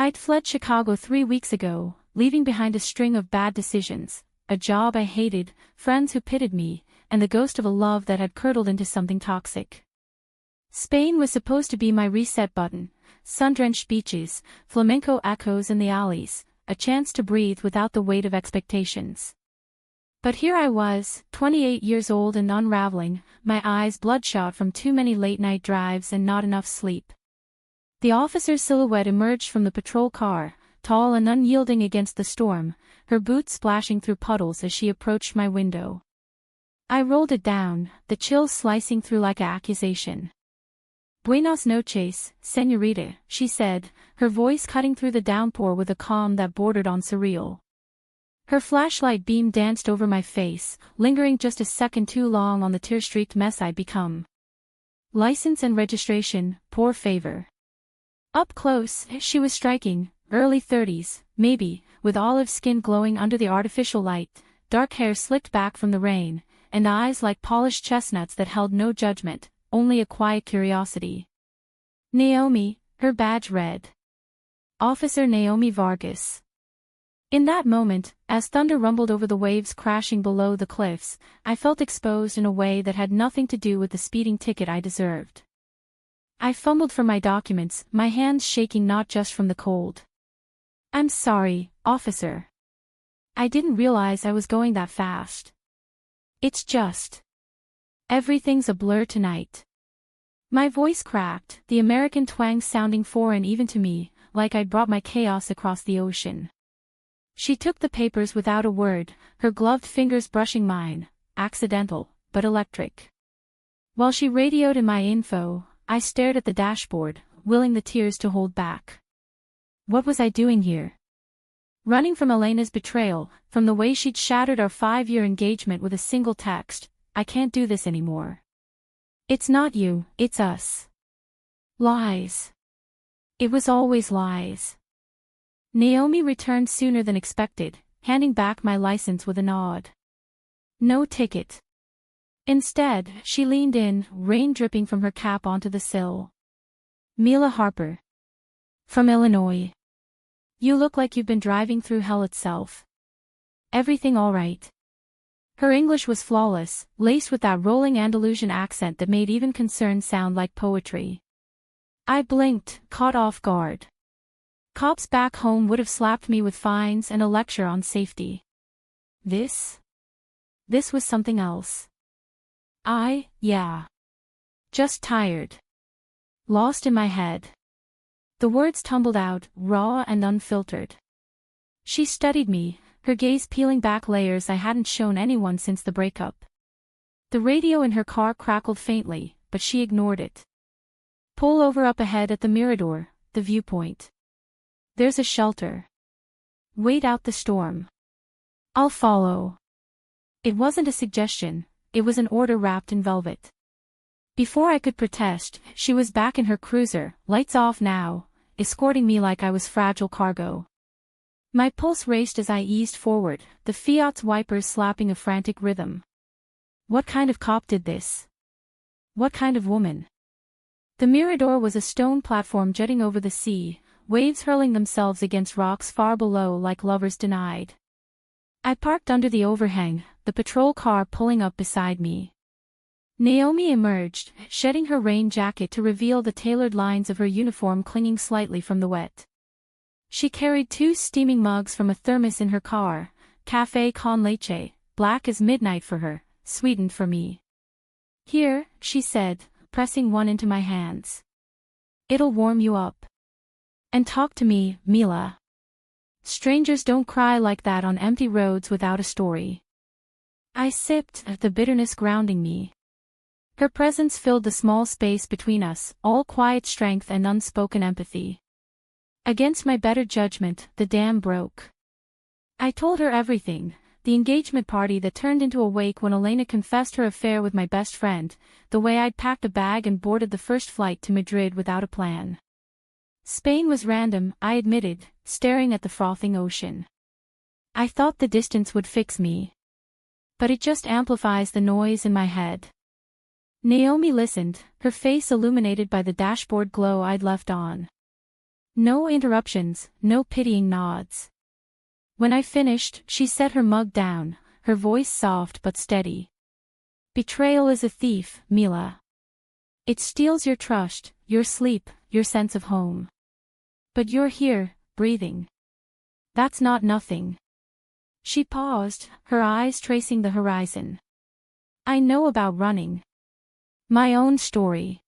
I'd fled Chicago 3 weeks ago, leaving behind a string of bad decisions, a job I hated, friends who pitted me, and the ghost of a love that had curdled into something toxic. Spain was supposed to be my reset button, sun-drenched beaches, flamenco echoes in the alleys, a chance to breathe without the weight of expectations. But here I was, 28 years old and unraveling, my eyes bloodshot from too many late-night drives and not enough sleep. The officer's silhouette emerged from the patrol car, tall and unyielding against the storm, her boots splashing through puddles as she approached my window. I rolled it down, the chills slicing through like an accusation. "Buenas noches, señorita," she said, her voice cutting through the downpour with a calm that bordered on surreal. Her flashlight beam danced over my face, lingering just a second too long on the tear-streaked mess I'd become. License and registration, poor favor. Up close, she was striking, early 30s, maybe, with olive skin glowing under the artificial light, dark hair slicked back from the rain, and eyes like polished chestnuts that held no judgment, only a quiet curiosity. Naomi, her badge read. Officer Naomi Vargas. In that moment, as thunder rumbled over the waves crashing below the cliffs, I felt exposed in a way that had nothing to do with the speeding ticket I deserved. I fumbled for my documents, my hands shaking not just from the cold. "I'm sorry, officer. I didn't realize I was going that fast. It's just. Everything's a blur tonight." My voice cracked, the American twang sounding foreign even to me, like I'd brought my chaos across the ocean. She took the papers without a word, her gloved fingers brushing mine, accidental, but electric. While she radioed in my info, I stared at the dashboard, willing the tears to hold back. What was I doing here? Running from Elena's betrayal, from the way she'd shattered our 5-year engagement with a single text. "I can't do this anymore. It's not you, it's us." Lies. It was always lies. Naomi returned sooner than expected, handing back my license with a nod. No ticket. Instead, she leaned in, rain dripping from her cap onto the sill. "Mila Harper. From Illinois. You look like you've been driving through hell itself. Everything all right?" Her English was flawless, laced with that rolling Andalusian accent that made even concern sound like poetry. I blinked, caught off guard. Cops back home would have slapped me with fines and a lecture on safety. This was something else. Yeah. Just tired. Lost in my head. The words tumbled out, raw and unfiltered. She studied me, her gaze peeling back layers I hadn't shown anyone since the breakup. The radio in her car crackled faintly, but she ignored it. "Pull over up ahead at the Mirador, the viewpoint. There's a shelter. Wait out the storm. I'll follow." It wasn't a suggestion, it was an order wrapped in velvet. Before I could protest, she was back in her cruiser, lights off now, escorting me like I was fragile cargo. My pulse raced as I eased forward, the Fiat's wipers slapping a frantic rhythm. What kind of cop did this? What kind of woman? The Mirador was a stone platform jutting over the sea, waves hurling themselves against rocks far below like lovers denied. I parked under the overhang, the patrol car pulling up beside me. Naomi emerged, shedding her rain jacket to reveal the tailored lines of her uniform clinging slightly from the wet. She carried 2 steaming mugs from a thermos in her car, café con leche, black as midnight for her, sweetened for me. "Here," she said, pressing one into my hands. "It'll warm you up. And talk to me, Mila. Strangers don't cry like that on empty roads without a story." I sipped, the bitterness grounding me. Her presence filled the small space between us, all quiet strength and unspoken empathy. Against my better judgment, the dam broke. I told her everything, the engagement party that turned into a wake when Elena confessed her affair with my best friend, the way I'd packed a bag and boarded the first flight to Madrid without a plan. Spain was random, I admitted, staring at the frothing ocean. I thought the distance would fix me. But it just amplifies the noise in my head. Naomi listened, her face illuminated by the dashboard glow I'd left on. No interruptions, no pitying nods. When I finished, she set her mug down, her voice soft but steady. Betrayal is a thief, Mila. It steals your trust, your sleep, your sense of home. But you're here, breathing. That's not nothing. She paused, her eyes tracing the horizon. I know about running. My own story.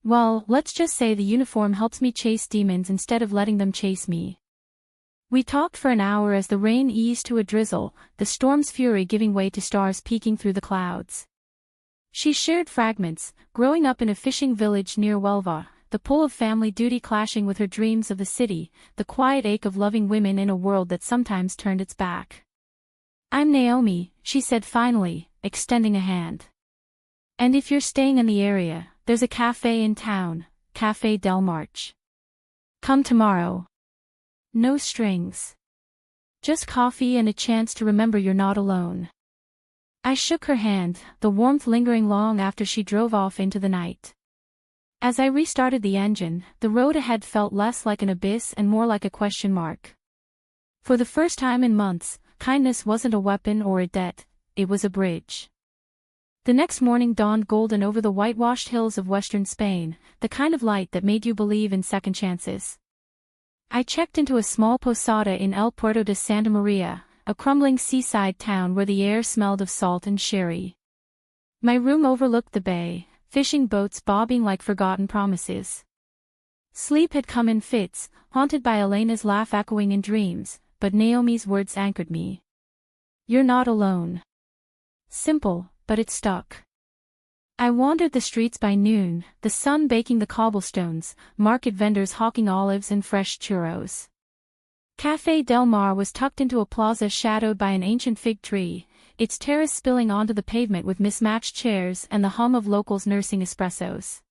Well, let's just say the uniform helps me chase demons instead of letting them chase me. We talked for an hour as the rain eased to a drizzle, the storm's fury giving way to stars peeking through the clouds. She shared fragments, growing up in a fishing village near Huelva, the pull of family duty clashing with her dreams of the city, the quiet ache of loving women in a world that sometimes turned its back. I'm Naomi, she said finally, extending a hand. And if you're staying in the area, there's a cafe in town, Café Del March. Come tomorrow. No strings. Just coffee and a chance to remember you're not alone. I shook her hand, the warmth lingering long after she drove off into the night. As I restarted the engine, the road ahead felt less like an abyss and more like a question mark. For the first time in months, kindness wasn't a weapon or a debt, it was a bridge. The next morning dawned golden over the whitewashed hills of western Spain, the kind of light that made you believe in second chances. I checked into a small posada in El Puerto de Santa Maria, a crumbling seaside town where the air smelled of salt and sherry. My room overlooked the bay, fishing boats bobbing like forgotten promises. Sleep had come in fits, haunted by Elena's laugh echoing in dreams, but Naomi's words anchored me. You're not alone. Simple, but it stuck. I wandered the streets by noon, the sun baking the cobblestones, market vendors hawking olives and fresh churros. Café Del Mar was tucked into a plaza shadowed by an ancient fig tree, its terrace spilling onto the pavement with mismatched chairs and the hum of locals nursing espressos.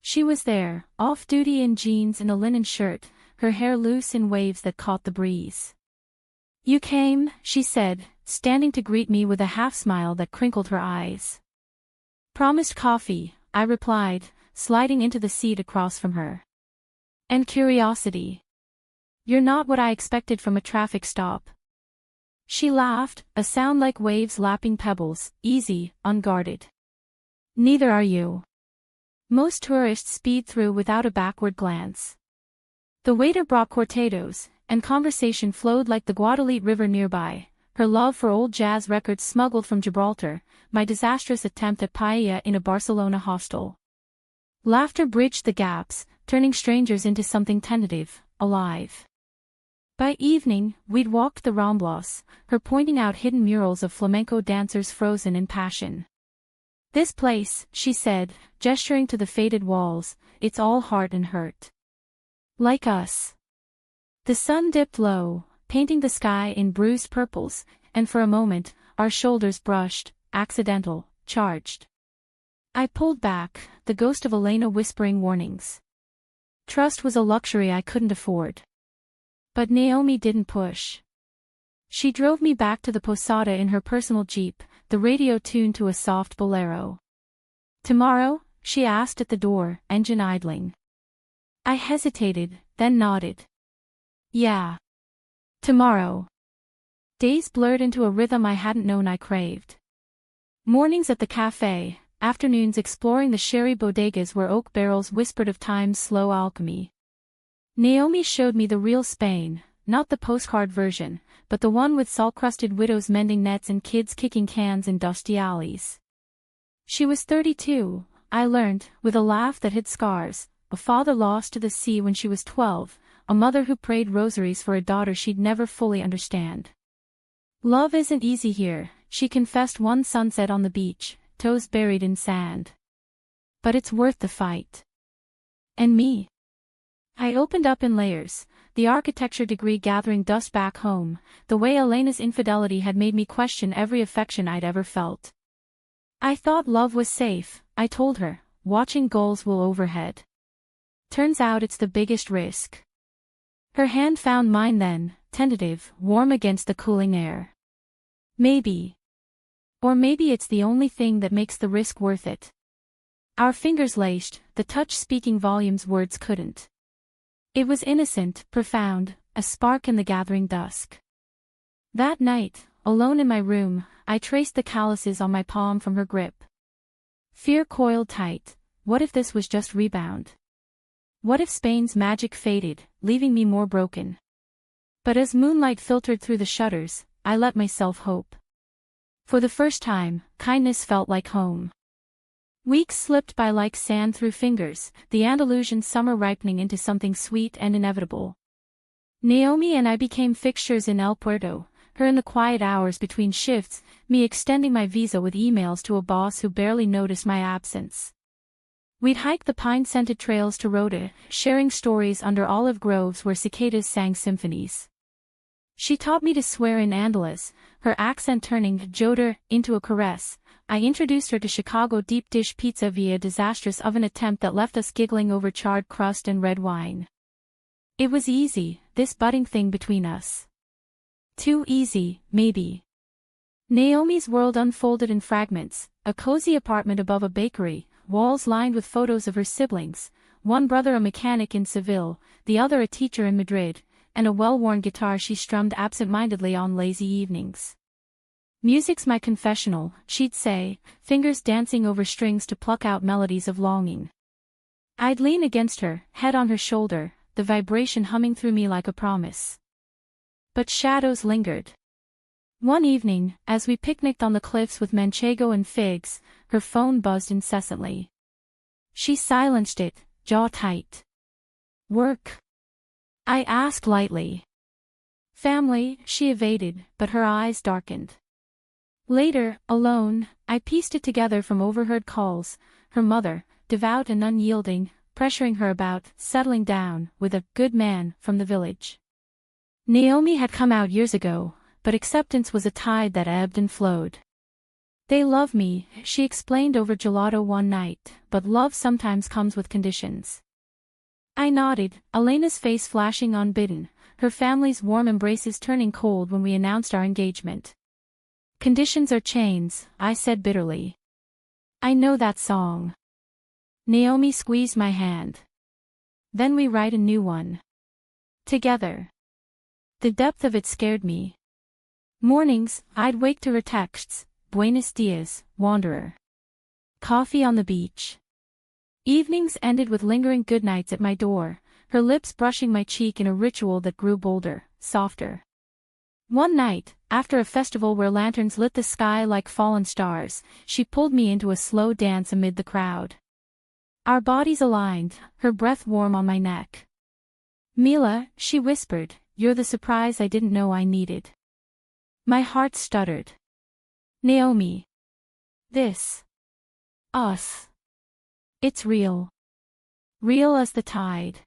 She was there, off-duty in jeans and a linen shirt, her hair loose in waves that caught the breeze. You came, she said, standing to greet me with a half-smile that crinkled her eyes. Promised coffee, I replied, sliding into the seat across from her. And curiosity. You're not what I expected from a traffic stop. She laughed, a sound like waves lapping pebbles, easy, unguarded. Neither are you. Most tourists speed through without a backward glance. The waiter brought cortados, and conversation flowed like the Guadalete River nearby, her love for old jazz records smuggled from Gibraltar, my disastrous attempt at paella in a Barcelona hostel. Laughter bridged the gaps, turning strangers into something tentative, alive. By evening, we'd walked the Ramblas, her pointing out hidden murals of flamenco dancers frozen in passion. This place, she said, gesturing to the faded walls, it's all heart and hurt. Like us. The sun dipped low, painting the sky in bruised purples, and for a moment, our shoulders brushed, accidental, charged. I pulled back, the ghost of Elena whispering warnings. Trust was a luxury I couldn't afford. But Naomi didn't push. She drove me back to the posada in her personal jeep, the radio tuned to a soft bolero. Tomorrow? She asked at the door, engine idling. I hesitated, then nodded. Yeah. Tomorrow. Days blurred into a rhythm I hadn't known I craved. Mornings at the cafe, afternoons exploring the sherry bodegas where oak barrels whispered of time's slow alchemy. Naomi showed me the real Spain, not the postcard version, but the one with salt-crusted widows mending nets and kids kicking cans in dusty alleys. She was 32, I learned, with a laugh that hid scars, a father lost to the sea when she was 12, a mother who prayed rosaries for a daughter she'd never fully understand. Love isn't easy here, she confessed one sunset on the beach, toes buried in sand. But it's worth the fight. And me? I opened up in layers, the architecture degree gathering dust back home, the way Elena's infidelity had made me question every affection I'd ever felt. I thought love was safe, I told her, watching gulls wool overhead. Turns out it's the biggest risk. Her hand found mine then, tentative, warm against the cooling air. Maybe. Or maybe it's the only thing that makes the risk worth it. Our fingers laced, the touch speaking volumes words couldn't. It was innocent, profound, a spark in the gathering dusk. That night, alone in my room, I traced the calluses on my palm from her grip. Fear coiled tight. What if this was just rebound? What if Spain's magic faded, leaving me more broken? But as moonlight filtered through the shutters, I let myself hope. For the first time, kindness felt like home. Weeks slipped by like sand through fingers, the Andalusian summer ripening into something sweet and inevitable. Naomi and I became fixtures in El Puerto, her in the quiet hours between shifts, me extending my visa with emails to a boss who barely noticed my absence. We'd hike the pine-scented trails to Rota, sharing stories under olive groves where cicadas sang symphonies. She taught me to swear in Andalus, her accent turning joder into a caress. I introduced her to Chicago deep dish pizza via a disastrous oven attempt that left us giggling over charred crust and red wine. It was easy, this budding thing between us. Too easy, maybe. Naomi's world unfolded in fragments, a cozy apartment above a bakery, walls lined with photos of her siblings, one brother a mechanic in Seville, the other a teacher in Madrid, and a well-worn guitar she strummed absent-mindedly on lazy evenings. Music's my confessional, she'd say, fingers dancing over strings to pluck out melodies of longing. I'd lean against her, head on her shoulder, the vibration humming through me like a promise. But shadows lingered. One evening, as we picnicked on the cliffs with manchego and figs, her phone buzzed incessantly. She silenced it, jaw tight. Work? I asked lightly. Family, she evaded, but her eyes darkened. Later, alone, I pieced it together from overheard calls, her mother, devout and unyielding, pressuring her about settling down with a good man from the village. Naomi had come out years ago, but acceptance was a tide that ebbed and flowed. They love me, she explained over gelato one night, but love sometimes comes with conditions. I nodded, Elena's face flashing unbidden, her family's warm embraces turning cold when we announced our engagement. Conditions are chains, I said bitterly. I know that song. Naomi squeezed my hand. Then we write a new one. Together. The depth of it scared me. Mornings, I'd wake to her texts, Buenos dias, wanderer. Coffee on the beach. Evenings ended with lingering goodnights at my door, her lips brushing my cheek in a ritual that grew bolder, softer. One night, after a festival where lanterns lit the sky like fallen stars, she pulled me into a slow dance amid the crowd. Our bodies aligned, her breath warm on my neck. Mila, she whispered, you're the surprise I didn't know I needed. My heart stuttered. Naomi. This. Us. It's real. Real as the tide.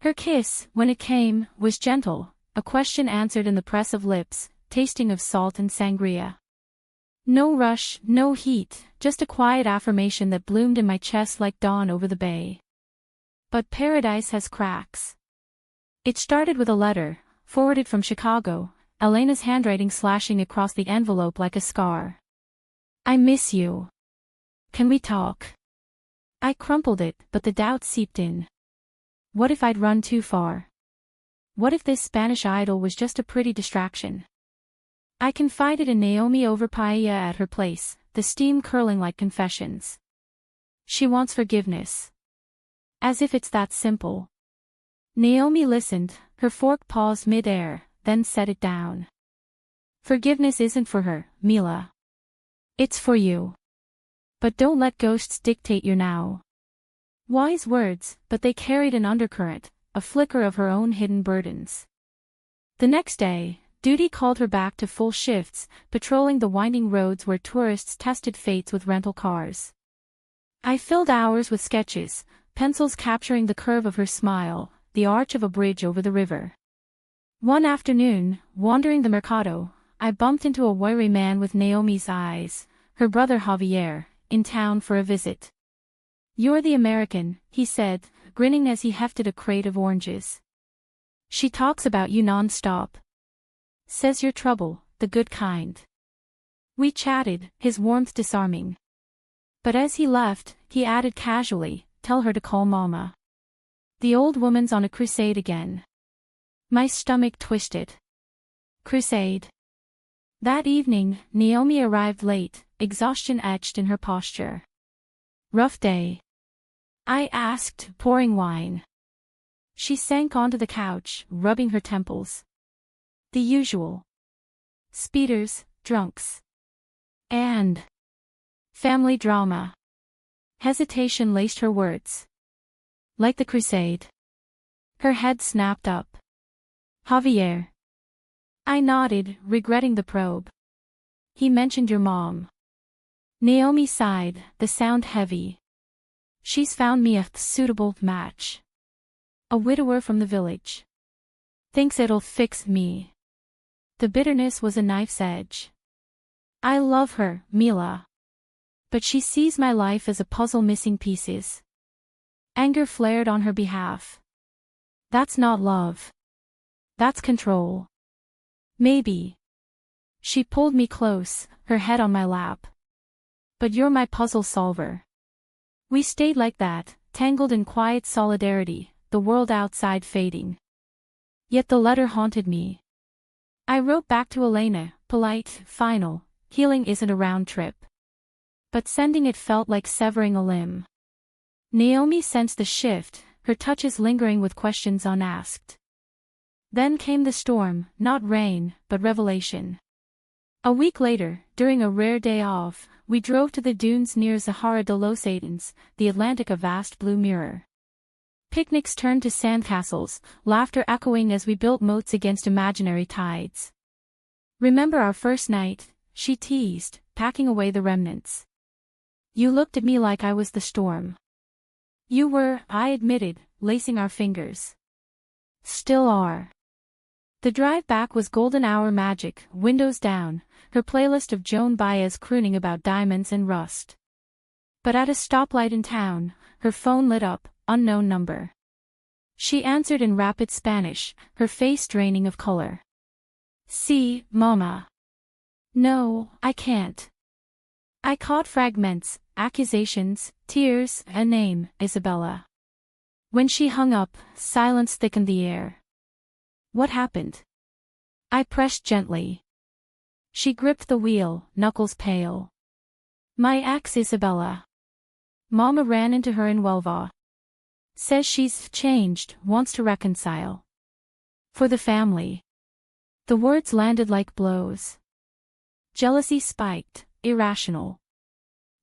Her kiss, when it came, was gentle, a question answered in the press of lips, tasting of salt and sangria. No rush, no heat, just a quiet affirmation that bloomed in my chest like dawn over the bay. But paradise has cracks. It started with a letter, forwarded from Chicago, Elena's handwriting slashing across the envelope like a scar. I miss you. Can we talk? I crumpled it, but the doubt seeped in. What if I'd run too far? What if this Spanish idol was just a pretty distraction? I confided in Naomi over paella at her place, the steam curling like confessions. She wants forgiveness. As if it's that simple. Naomi listened, her fork paused mid-air, then set it down. Forgiveness isn't for her, Mila. It's for you. But don't let ghosts dictate your now. Wise words, but they carried an undercurrent, a flicker of her own hidden burdens. The next day, duty called her back to full shifts, patrolling the winding roads where tourists tested fates with rental cars. I filled hours with sketches, pencils capturing the curve of her smile, the arch of a bridge over the river. One afternoon, wandering the mercado, I bumped into a wiry man with Naomi's eyes, her brother Javier, in town for a visit. You're the American, he said, grinning as he hefted a crate of oranges. She talks about you non-stop. Says you're trouble, the good kind. We chatted, his warmth disarming. But as he left, he added casually, tell her to call Mama. The old woman's on a crusade again. My stomach twisted. Crusade. That evening, Naomi arrived late, exhaustion etched in her posture. Rough day? I asked, pouring wine. She sank onto the couch, rubbing her temples. The usual. Speeders, drunks. And family drama. Hesitation laced her words. Like the crusade. Her head snapped up. Javier. I nodded, regretting the probe. He mentioned your mom. Naomi sighed, the sound heavy. She's found me a suitable match. A widower from the village. Thinks it'll fix me. The bitterness was a knife's edge. I love her, Mila. But she sees my life as a puzzle missing pieces. Anger flared on her behalf. That's not love. That's control. Maybe. She pulled me close, her head on my lap. But you're my puzzle solver. We stayed like that, tangled in quiet solidarity, the world outside fading. Yet the letter haunted me. I wrote back to Elena, polite, final, healing isn't a round trip. But sending it felt like severing a limb. Naomi sensed the shift, her touches lingering with questions unasked. Then came the storm, not rain, but revelation. A week later, during a rare day off, we drove to the dunes near Zahara de los Aitons, the Atlantic a vast blue mirror. Picnics turned to sandcastles, laughter echoing as we built moats against imaginary tides. Remember our first night, she teased, packing away the remnants. You looked at me like I was the storm. You were, I admitted, lacing our fingers. Still are. The drive back was golden hour magic, windows down, her playlist of Joan Baez crooning about diamonds and rust. But at a stoplight in town, her phone lit up, unknown number. She answered in rapid Spanish, her face draining of color. Sí, mama. No, I can't. I caught fragments, accusations, tears, a name, Isabella. When she hung up, silence thickened the air. What happened? I pressed gently. She gripped the wheel, knuckles pale. My ex Isabella. Mama ran into her in Huelva. Says she's changed, wants to reconcile. For the family. The words landed like blows. Jealousy spiked, irrational.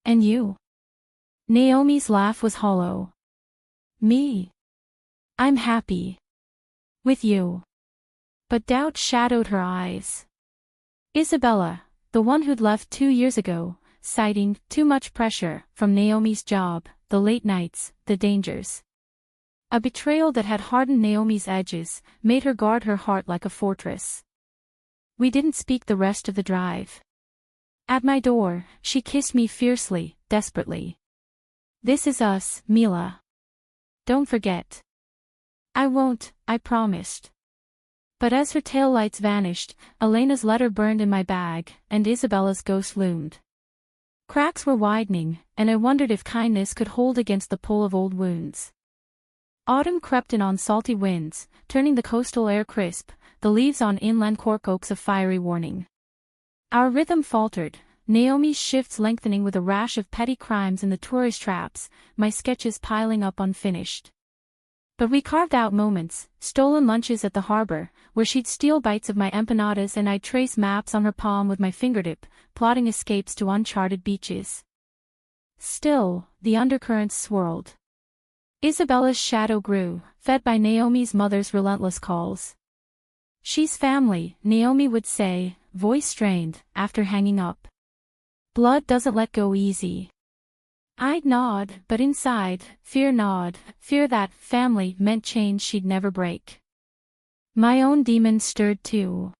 And you? Naomi's laugh was hollow. Me? I'm happy. With you. But doubt shadowed her eyes. Isabella, the one who'd left 2 years ago, citing too much pressure from Naomi's job, the late nights, the dangers. A betrayal that had hardened Naomi's edges, made her guard her heart like a fortress. We didn't speak the rest of the drive. At my door, she kissed me fiercely, desperately. This is us, Mila. Don't forget. I won't, I promised. But as her taillights vanished, Elena's letter burned in my bag, and Isabella's ghost loomed. Cracks were widening, and I wondered if kindness could hold against the pull of old wounds. Autumn crept in on salty winds, turning the coastal air crisp, the leaves on inland cork oaks a fiery warning. Our rhythm faltered, Naomi's shifts lengthening with a rash of petty crimes in the tourist traps, my sketches piling up unfinished. But we carved out moments, stolen lunches at the harbor, where she'd steal bites of my empanadas and I'd trace maps on her palm with my fingertip, plotting escapes to uncharted beaches. Still, the undercurrents swirled. Isabella's shadow grew, fed by Naomi's mother's relentless calls. She's family, Naomi would say, voice strained, after hanging up. Blood doesn't let go easy. I'd nod, but inside, fear that family meant change she'd never break. My own demons stirred too.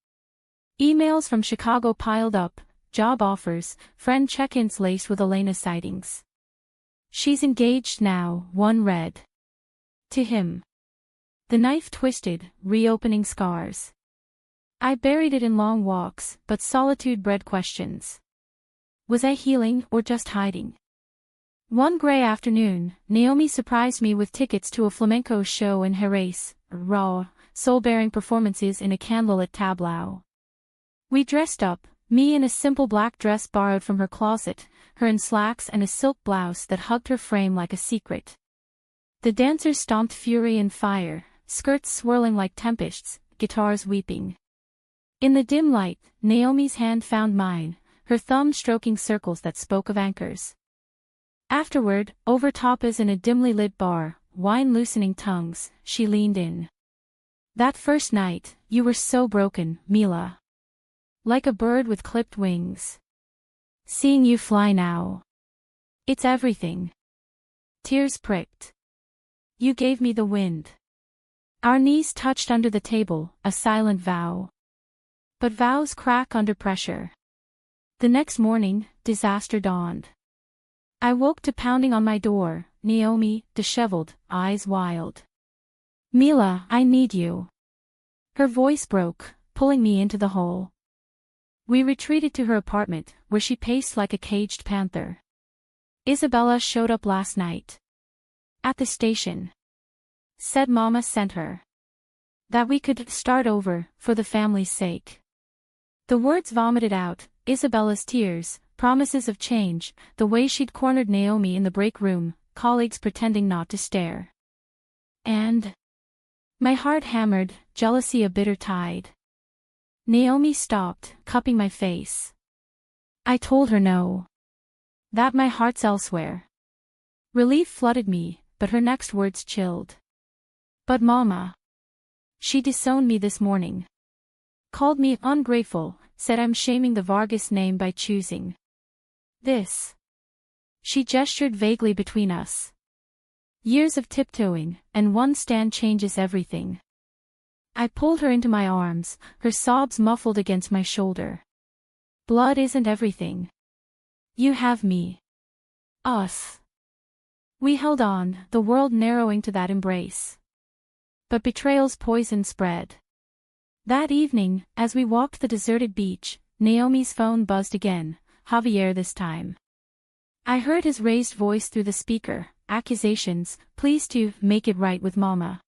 Emails from Chicago piled up, job offers, friend check-ins laced with Elena sightings. She's engaged now, one read. To him. The knife twisted, reopening scars. I buried it in long walks, but solitude bred questions. Was I healing or just hiding? One gray afternoon, Naomi surprised me with tickets to a flamenco show in Jerez, raw, soul-bearing performances in a candlelit tableau. We dressed up, me in a simple black dress borrowed from her closet, her in slacks and a silk blouse that hugged her frame like a secret. The dancers stomped fury and fire, skirts swirling like tempests, guitars weeping. In the dim light, Naomi's hand found mine, her thumb stroking circles that spoke of anchors. Afterward, over tapas in a dimly lit bar, wine loosening tongues, she leaned in. That first night, you were so broken, Mila. Like a bird with clipped wings. Seeing you fly now. It's everything. Tears pricked. You gave me the wind. Our knees touched under the table, a silent vow. But vows crack under pressure. The next morning, disaster dawned. I woke to pounding on my door, Naomi, disheveled, eyes wild. Mila, I need you. Her voice broke, pulling me into the hole. We retreated to her apartment, where she paced like a caged panther. Isabella showed up last night. At the station. Said Mama sent her. That we could start over, for the family's sake. The words vomited out, Isabella's tears, promises of change, the way she'd cornered Naomi in the break room, colleagues pretending not to stare. And my heart hammered, jealousy a bitter tide. Naomi stopped, cupping my face. I told her no. That my heart's elsewhere. Relief flooded me, but her next words chilled. But Mama. She disowned me this morning. Called me ungrateful, said I'm shaming the Vargas name by choosing this. She gestured vaguely between us. Years of tiptoeing, and one stand changes everything. I pulled her into my arms, her sobs muffled against my shoulder. Blood isn't everything. You have me. Us. We held on, the world narrowing to that embrace. But betrayal's poison spread. That evening, as we walked the deserted beach, Naomi's phone buzzed again, Javier this time. I heard his raised voice through the speaker, accusations, please to make it right with Mama.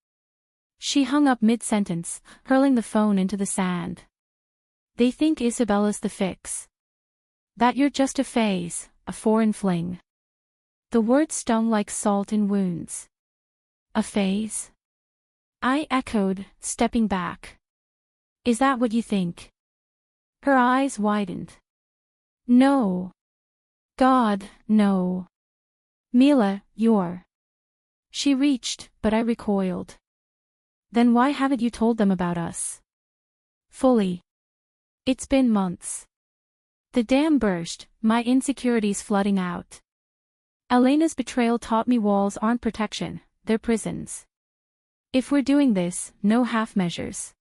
She hung up mid-sentence, hurling the phone into the sand. They think Isabella's the fix. That you're just a phase, a foreign fling. The words stung like salt in wounds. A phase? I echoed, stepping back. Is that what you think? Her eyes widened. No. God, no. Mila, you're. She reached, but I recoiled. Then why haven't you told them about us? Fully. It's been months. The dam burst, my insecurities flooding out. Elena's betrayal taught me walls aren't protection, they're prisons. If we're doing this, no half measures.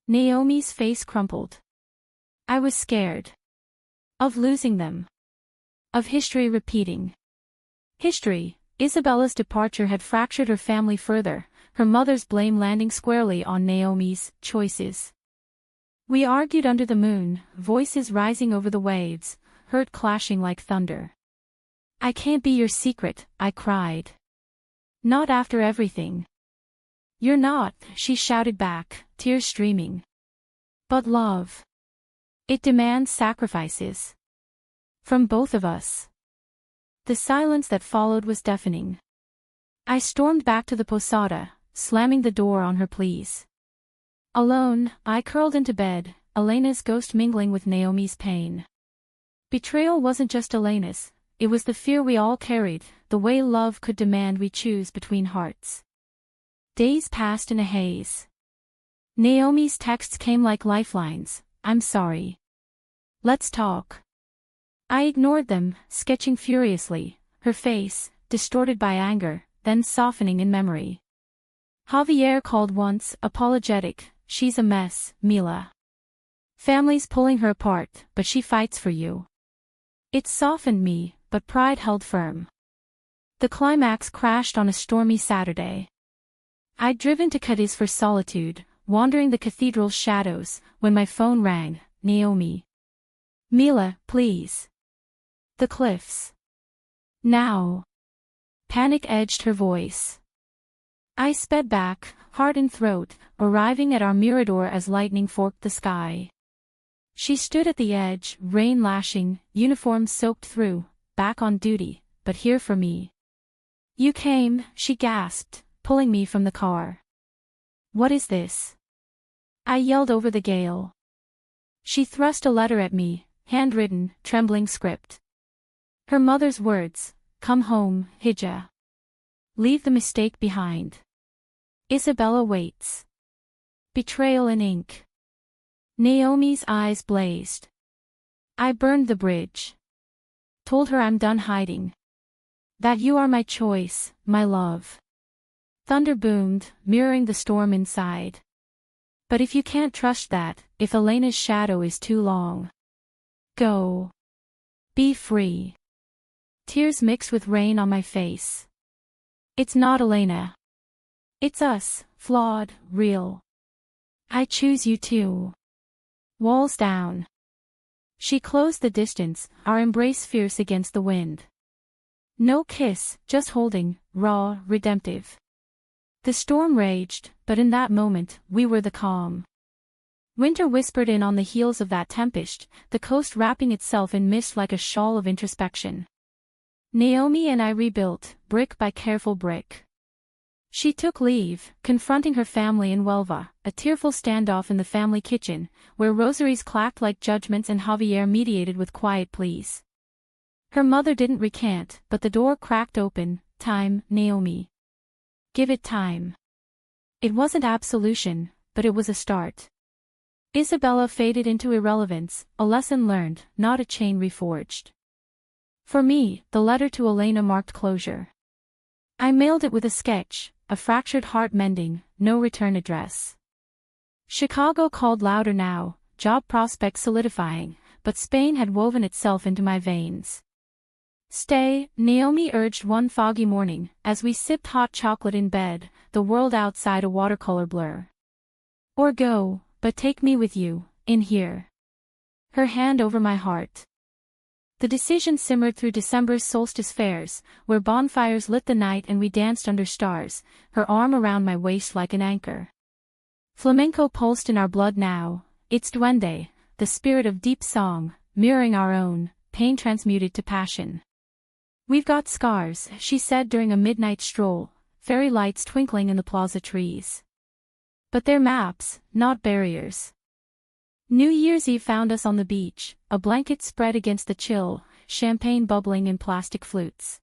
Naomi's face crumpled. I was scared. Of losing them. Of history repeating. History, Isabella's departure had fractured her family further, her mother's blame landing squarely on Naomi's choices. We argued under the moon, voices rising over the waves, hurt clashing like thunder. I can't be your secret, I cried. Not after everything. You're not, she shouted back, tears streaming. But love. It demands sacrifices. From both of us. The silence that followed was deafening. I stormed back to the posada, slamming the door on her pleas. Alone, I curled into bed, Elena's ghost mingling with Naomi's pain. Betrayal wasn't just Elena's, it was the fear we all carried, the way love could demand we choose between hearts. Days passed in a haze. Naomi's texts came like lifelines, I'm sorry. Let's talk. I ignored them, sketching furiously, her face, distorted by anger, then softening in memory. Javier called once, apologetic, she's a mess, Mila. Family's pulling her apart, but she fights for you. It softened me, but pride held firm. The climax crashed on a stormy Saturday. I'd driven to Cadiz for solitude, wandering the cathedral's shadows, when my phone rang, Naomi. Mila, please. The cliffs. Now. Panic edged her voice. I sped back, heart in throat, arriving at our mirador as lightning forked the sky. She stood at the edge, rain lashing, uniform soaked through, back on duty, but here for me. You came, she gasped, pulling me from the car. What is this? I yelled over the gale. She thrust a letter at me, handwritten, trembling script. Her mother's words, come home, Hija. Leave the mistake behind. Isabella waits. Betrayal in ink. Naomi's eyes blazed. I burned the bridge. Told her I'm done hiding. That you are my choice, my love. Thunder boomed, mirroring the storm inside. But if you can't trust that, if Elena's shadow is too long. Go. Be free. Tears mixed with rain on my face. It's not Elena. It's us, flawed, real. I choose you too. Walls down. She closed the distance, our embrace fierce against the wind. No kiss, just holding, raw, redemptive. The storm raged, but in that moment, we were the calm. Winter whispered in on the heels of that tempest, the coast wrapping itself in mist like a shawl of introspection. Naomi and I rebuilt, brick by careful brick. She took leave, confronting her family in Huelva, a tearful standoff in the family kitchen, where rosaries clacked like judgments and Javier mediated with quiet pleas. Her mother didn't recant, but the door cracked open. Time, Naomi. Give it time. It wasn't absolution, but it was a start. Isabella faded into irrelevance, a lesson learned, not a chain reforged. For me, the letter to Elena marked closure. I mailed it with a sketch, a fractured heart mending, no return address. Chicago called louder now, job prospects solidifying, but Spain had woven itself into my veins. Stay, Naomi urged one foggy morning, as we sipped hot chocolate in bed, the world outside a watercolor blur. Or go, but take me with you, in here. Her hand over my heart. The decision simmered through December's solstice fairs, where bonfires lit the night and we danced under stars, her arm around my waist like an anchor. Flamenco pulsed in our blood now, its duende, the spirit of deep song, mirroring our own, pain transmuted to passion. We've got scars, she said during a midnight stroll, fairy lights twinkling in the plaza trees. But they're maps, not barriers. New Year's Eve found us on the beach, a blanket spread against the chill, champagne bubbling in plastic flutes.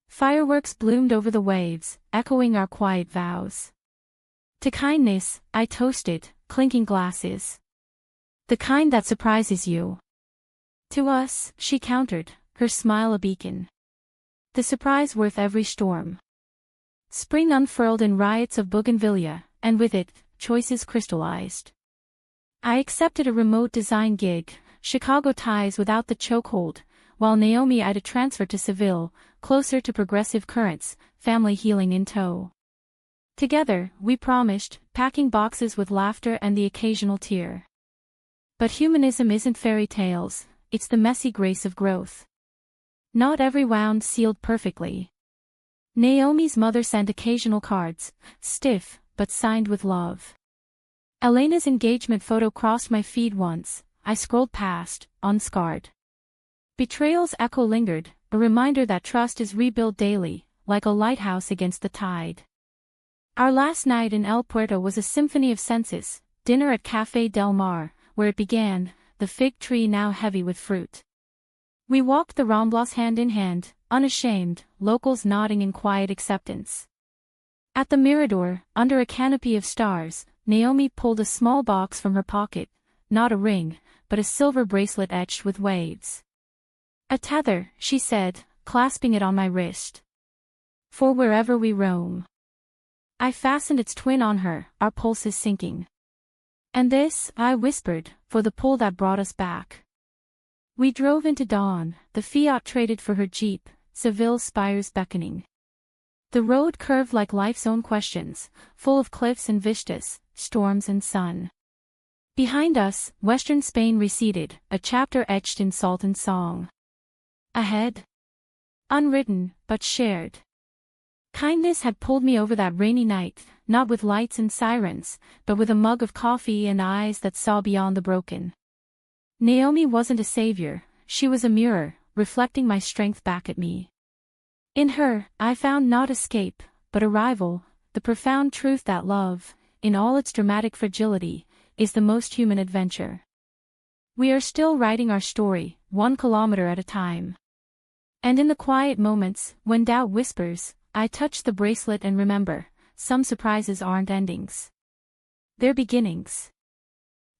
Fireworks bloomed over the waves, echoing our quiet vows. To kindness, I toasted, clinking glasses. The kind that surprises you. To us, she countered, her smile a beacon. The surprise worth every storm. Spring unfurled in riots of bougainvillea, and with it, choices crystallized. I accepted a remote design gig, Chicago ties without the chokehold, while Naomi eyed a transfer to Seville, closer to progressive currents, family healing in tow. Together, we promised, packing boxes with laughter and the occasional tear. But humanism isn't fairy tales, it's the messy grace of growth. Not every wound sealed perfectly. Naomi's mother sent occasional cards, stiff, but signed with love. Elena's engagement photo crossed my feed once, I scrolled past, unscarred. Betrayal's echo lingered, a reminder that trust is rebuilt daily, like a lighthouse against the tide. Our last night in El Puerto was a symphony of senses, dinner at Café Del Mar, where it began, the fig tree now heavy with fruit. We walked the Ramblas hand in hand, unashamed, locals nodding in quiet acceptance. At the Mirador, under a canopy of stars, Naomi pulled a small box from her pocket, not a ring, but a silver bracelet etched with waves. A tether, she said, clasping it on my wrist. For wherever we roam. I fastened its twin on her, our pulses sinking. And this, I whispered, for the pull that brought us back. We drove into dawn, the Fiat traded for her Jeep, Seville spires beckoning. The road curved like life's own questions, full of cliffs and vistas, storms and sun. Behind us, western Spain receded, a chapter etched in salt and song. Ahead? Unwritten, but shared. Kindness had pulled me over that rainy night, not with lights and sirens, but with a mug of coffee and eyes that saw beyond the broken. Naomi wasn't a savior, she was a mirror, reflecting my strength back at me. In her, I found not escape, but a rival, the profound truth that love, in all its dramatic fragility, is the most human adventure. We are still writing our story, 1 kilometer at a time. And in the quiet moments, when doubt whispers, I touch the bracelet and remember, some surprises aren't endings. They're beginnings.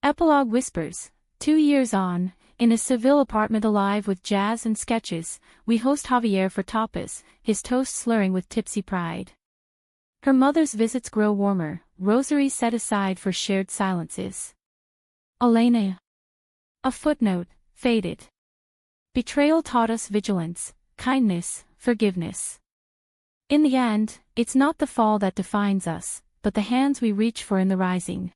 Epilogue whispers, 2 years on, in a Seville apartment alive with jazz and sketches, we host Javier for tapas, his toast slurring with tipsy pride. Her mother's visits grow warmer, rosaries set aside for shared silences. Elena. A footnote, faded. Betrayal taught us vigilance, kindness, forgiveness. In the end, it's not the fall that defines us, but the hands we reach for in the rising.